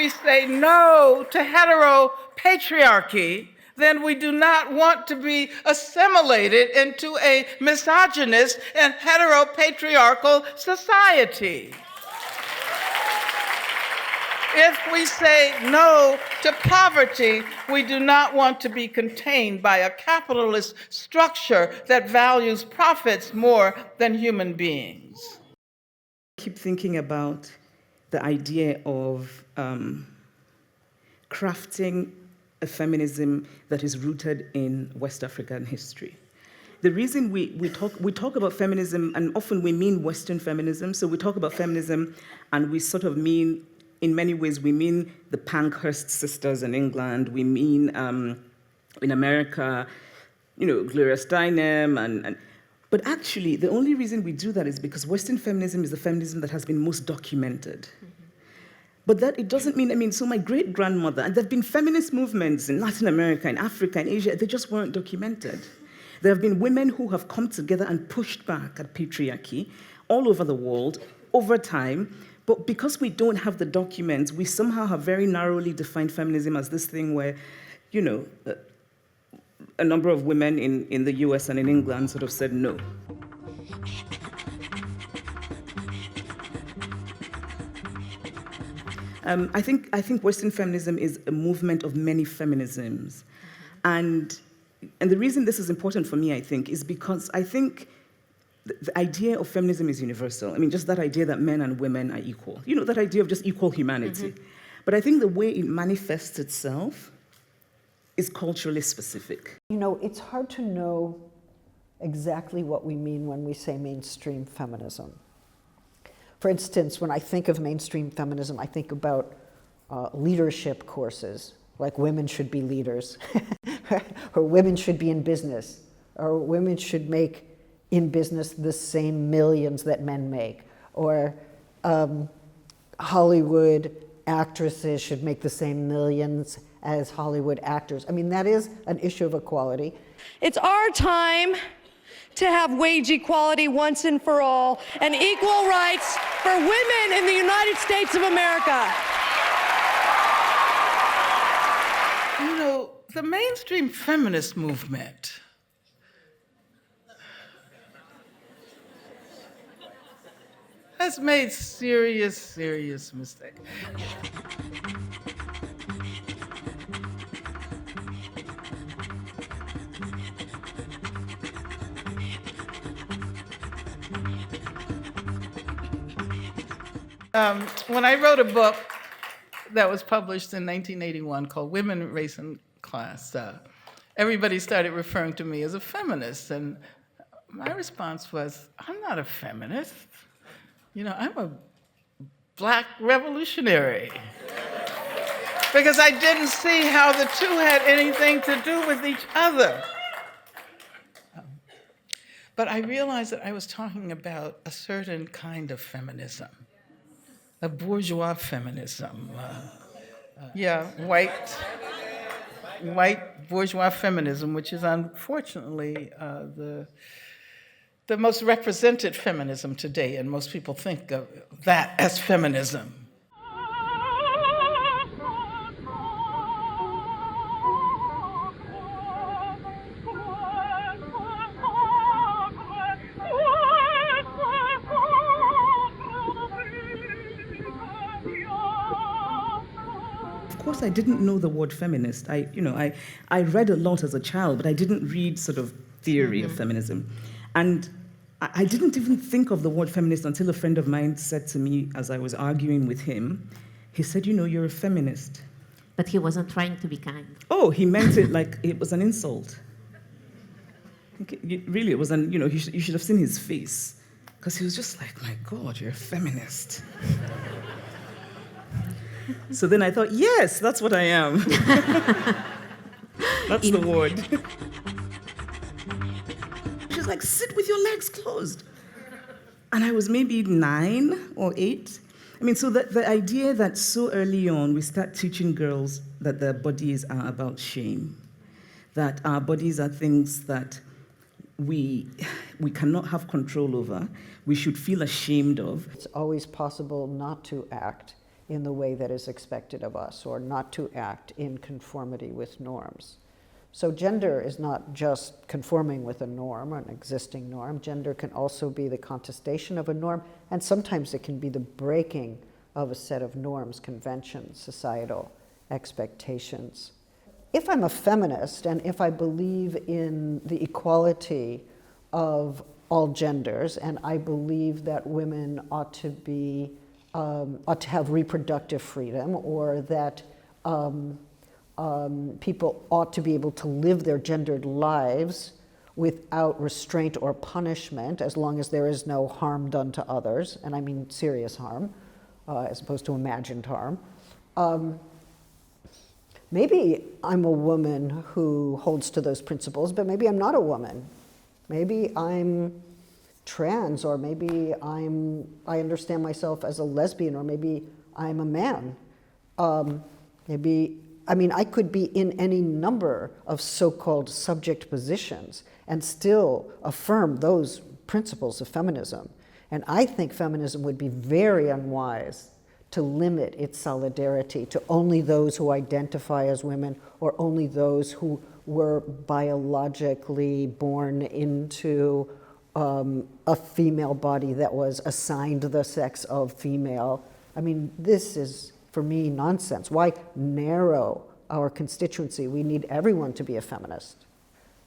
say no to heteropatriarchy, then we do not want to be assimilated into a misogynist and heteropatriarchal society. If we say no to poverty, we do not want to be contained by a capitalist structure that values profits more than human beings. I keep thinking about the idea of crafting a feminism that is rooted in West African history. The reason we talk about feminism, and often we mean Western feminism, so we talk about feminism and we sort of mean, in many ways, we mean the Pankhurst sisters in England, we mean, in America, Gloria Steinem, but actually, the only reason we do that is because Western feminism is the feminism that has been most documented. But that it doesn't mean, so my great-grandmother, and there have been feminist movements in Latin America, in Africa, in Asia, they just weren't documented. There have been women who have come together and pushed back at patriarchy all over the world, over time, but because we don't have the documents, we somehow have very narrowly defined feminism as this thing where, a number of women in the US and in England sort of said no. I think Western feminism is a movement of many feminisms. And the reason this is important for me, I think, is because I think the idea of feminism is universal. I mean, just that idea that men and women are equal. That idea of just equal humanity. But I think the way it manifests itself is culturally specific. It's hard to know exactly what we mean when we say mainstream feminism. For instance, when I think of mainstream feminism, I think about leadership courses, like women should be leaders, or women should be in business, or women should make in business the same millions that men make, or Hollywood actresses should make the same millions as Hollywood actors. I mean, that is an issue of equality. It's our time to have wage equality once and for all, and equal rights for women in the United States of America. The mainstream feminist movement has made serious mistakes. When I wrote a book that was published in 1981 called Women, Race, and Class, everybody started referring to me as a feminist, and my response was, I'm not a feminist. I'm a black revolutionary. Because I didn't see how the two had anything to do with each other. But I realized that I was talking about a certain kind of feminism, a bourgeois feminism. White bourgeois feminism, which is unfortunately the most represented feminism today, and most people think of that as feminism. I didn't know the word feminist. I read a lot as a child, but I didn't read sort of theory of feminism. And I didn't even think of the word feminist until a friend of mine said to me as I was arguing with him, he said, you're a feminist. But he wasn't trying to be kind. Oh, he meant it like it was an insult. Really, it was you should have seen his face. Because he was just like, my God, you're a feminist. So then I thought, yes, that's what I am. That's the word. She's like, sit with your legs closed. And I was maybe 9 or 8. So the idea that so early on we start teaching girls that their bodies are about shame, that our bodies are things that we cannot have control over, we should feel ashamed of. It's always possible not to act in the way that is expected of us, or not to act in conformity with norms. So gender is not just conforming with a norm, an existing norm. Gender can also be the contestation of a norm, and sometimes it can be the breaking of a set of norms, conventions, societal expectations. If I'm a feminist, and if I believe in the equality of all genders, and I believe that women ought to have reproductive freedom, or that people ought to be able to live their gendered lives without restraint or punishment, as long as there is no harm done to others, and I mean serious harm, as opposed to imagined harm. Maybe I'm a woman who holds to those principles, but maybe I'm not a woman. Maybe I'm trans, or maybe I understand myself as a lesbian, or maybe I'm a man. I could be in any number of so-called subject positions and still affirm those principles of feminism. And I think feminism would be very unwise to limit its solidarity to only those who identify as women, or only those who were biologically born into a female body that was assigned the sex of female. I mean, this is, for me, nonsense. Why narrow our constituency? We need everyone to be a feminist.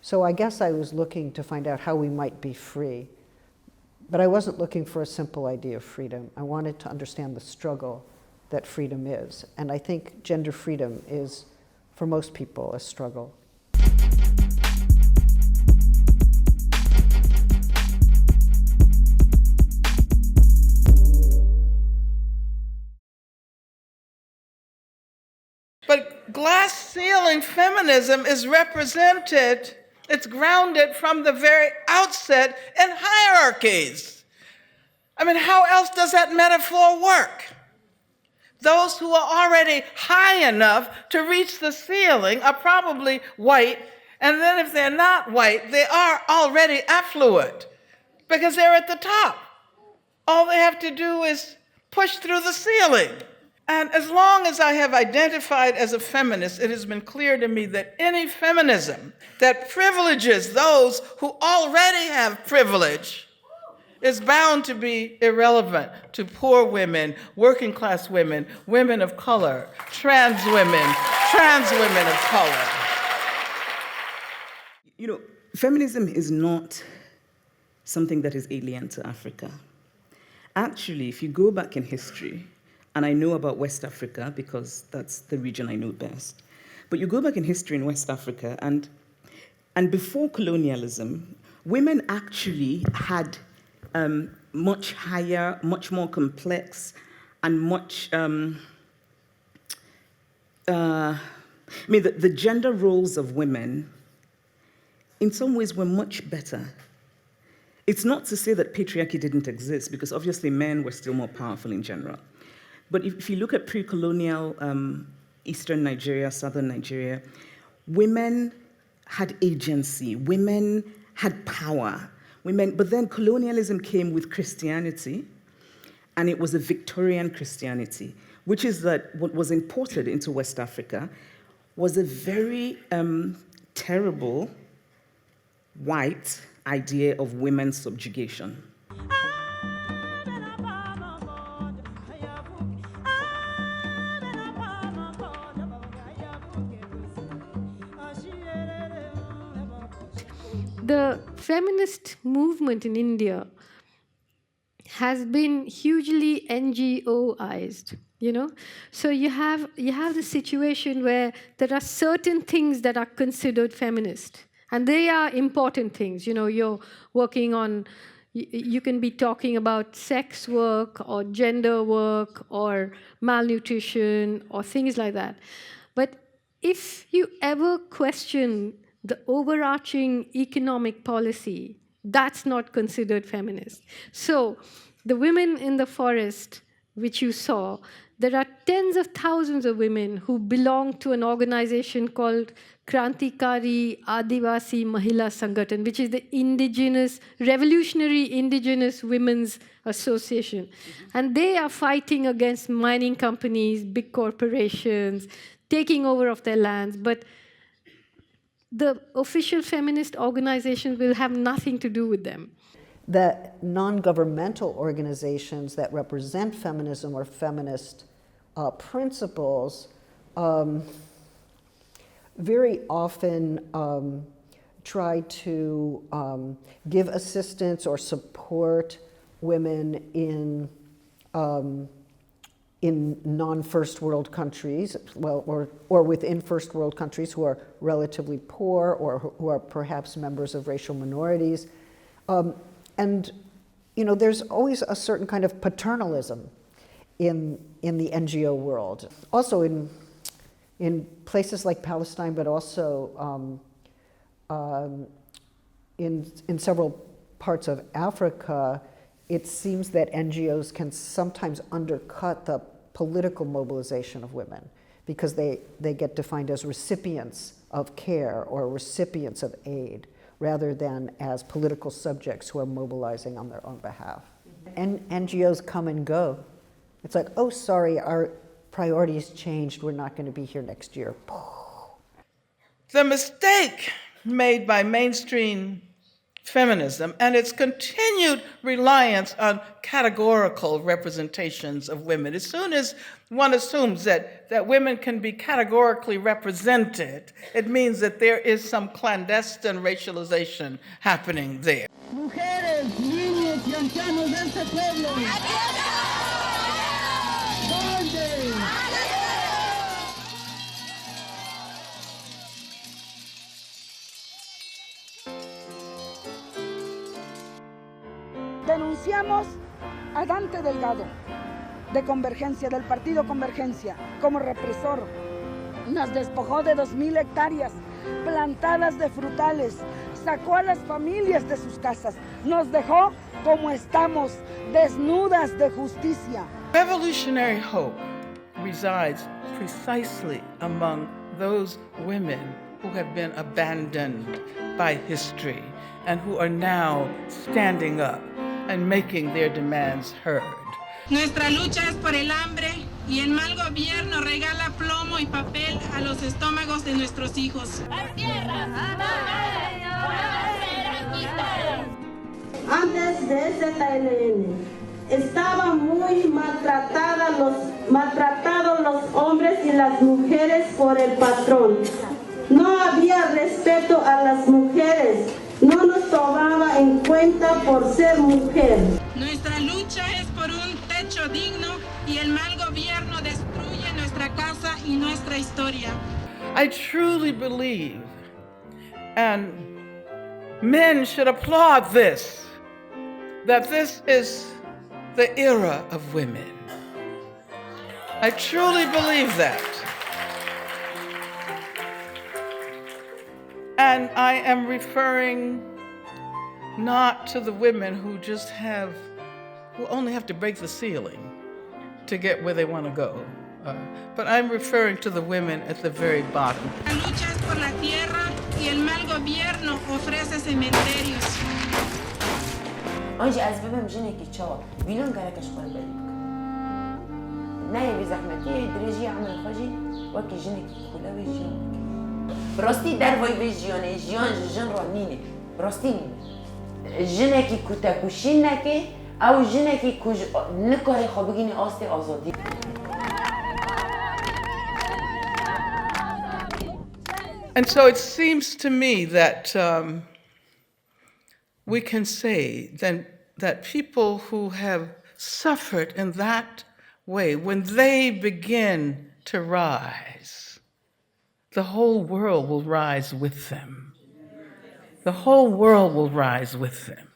So I guess I was looking to find out how we might be free. But I wasn't looking for a simple idea of freedom. I wanted to understand the struggle that freedom is. And I think gender freedom is, for most people, a struggle. But glass ceiling feminism is represented, it's grounded from the very outset in hierarchies. I mean, how else does that metaphor work? Those who are already high enough to reach the ceiling are probably white, and then if they're not white, they are already affluent because they're at the top. All they have to do is push through the ceiling. And as long as I have identified as a feminist, it has been clear to me that any feminism that privileges those who already have privilege is bound to be irrelevant to poor women, working class women, women of color, trans women of color. You know, feminism is not something that is alien to Africa. Actually, if you go back in history, and I know about West Africa because that's the region I know best, but you go back in history in West Africa, and before colonialism, women actually had much higher, much more complex, and much, the gender roles of women in some ways were much better. It's not to say that patriarchy didn't exist, because obviously men were still more powerful in general. But if you look at pre-colonial Eastern Nigeria, Southern Nigeria, women had agency, women had power. But then colonialism came with Christianity, and it was a Victorian Christianity, which is that what was imported into West Africa was a very terrible white idea of women's subjugation. The feminist movement in India has been hugely NGOized, you know? So you have the situation where there are certain things that are considered feminist, and they are important things. You know, you're working on, you can be talking about sex work or gender work or malnutrition or things like that. But if you ever question the overarching economic policy, that's not considered feminist. So the women in the forest, which you saw, there are tens of thousands of women who belong to an organization called Krantikari Adivasi Mahila Sangathan, which is the Revolutionary Indigenous Women's Association. And they are fighting against mining companies, big corporations, taking over of their lands. But the official feminist organizations will have nothing to do with them. The non-governmental organizations that represent feminism or feminist principles very often try to give assistance or support women in non-first world countries, well, or within first world countries who are relatively poor or who are perhaps members of racial minorities. And there's always a certain kind of paternalism in the NGO world. Also in places like Palestine, but also in several parts of Africa, it seems that NGOs can sometimes undercut the political mobilization of women because they get defined as recipients of care or recipients of aid rather than as political subjects who are mobilizing on their own behalf. And NGOs come and go. It's like, oh, sorry, our priorities changed. We're not going to be here next year. The mistake made by mainstream feminism and its continued reliance on categorical representations of women. As soon as one assumes that women can be categorically represented, it means that there is some clandestine racialization happening there. Mujeres, niños y ancianos de este pueblo. ¿Dónde? Denunciamos a Dante Delgado, de Convergencia, del partido Convergencia, como represor. Nos despojó de 2,000 hectáreas plantadas de frutales, sacó a las familias de sus casas, nos dejó como estamos, desnudas de justicia. Revolutionary hope resides precisely among those women who have been abandoned by history and who are now standing up and making their demands heard. Nuestra lucha es por el hambre y el mal gobierno regala plomo y papel a los estómagos de nuestros hijos. Las tierras serán quitadas. Antes de ZLN estaban muy maltratados los hombres y las mujeres por el patrón. No había respeto a las mujeres. No nos tomaba en cuenta por ser mujer. Nuestra lucha es por un techo digno y el mal gobierno destruye nuestra casa y nuestra historia. I truly believe, and men should applaud this, that this is the era of women. I truly believe that. And I am referring not to the women who only have to break the ceiling to get where they want to go, but I'm referring to the women at the very bottom. La lucha es por la tierra y el mal gobierno ofrece cementerios. آنجا از ببم جنکی چاوا ویلون گرکش خور بلیک نه بی زحمتی درجی عمل خواجی وکی جنکی خولا و جیان براستی در وای به جیانه جیان جن را نینه براستی نینه جنکی کتکوشی نکه او جنکی کج نکاری خوابگین آستی آزادی And so it seems to me that we can say that people who have suffered in that way, when they begin to rise, the whole world will rise with them. The whole world will rise with them.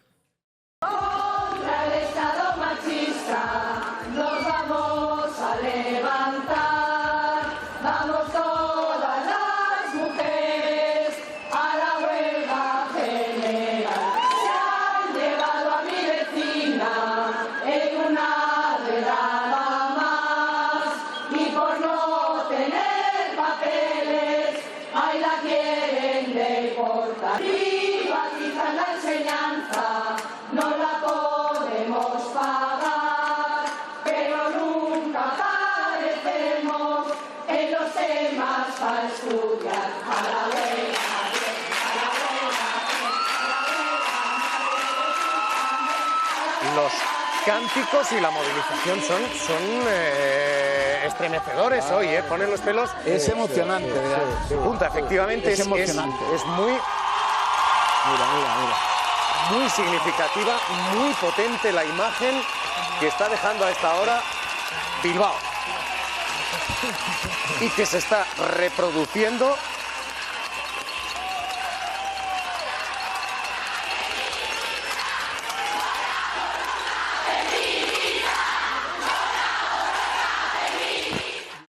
ahí la quieren deportar. Privatizan la enseñanza, no la podemos pagar, pero nunca aparecemos en los temas para estudiar a la buena. Los cánticos y la movilización son estremecedores hoy, ponen los pelos. Es emocionante, de punta, efectivamente. Es emocionante. Es muy... Mira. Muy significativa, muy potente la imagen que está dejando a esta hora Bilbao. Y que se está reproduciendo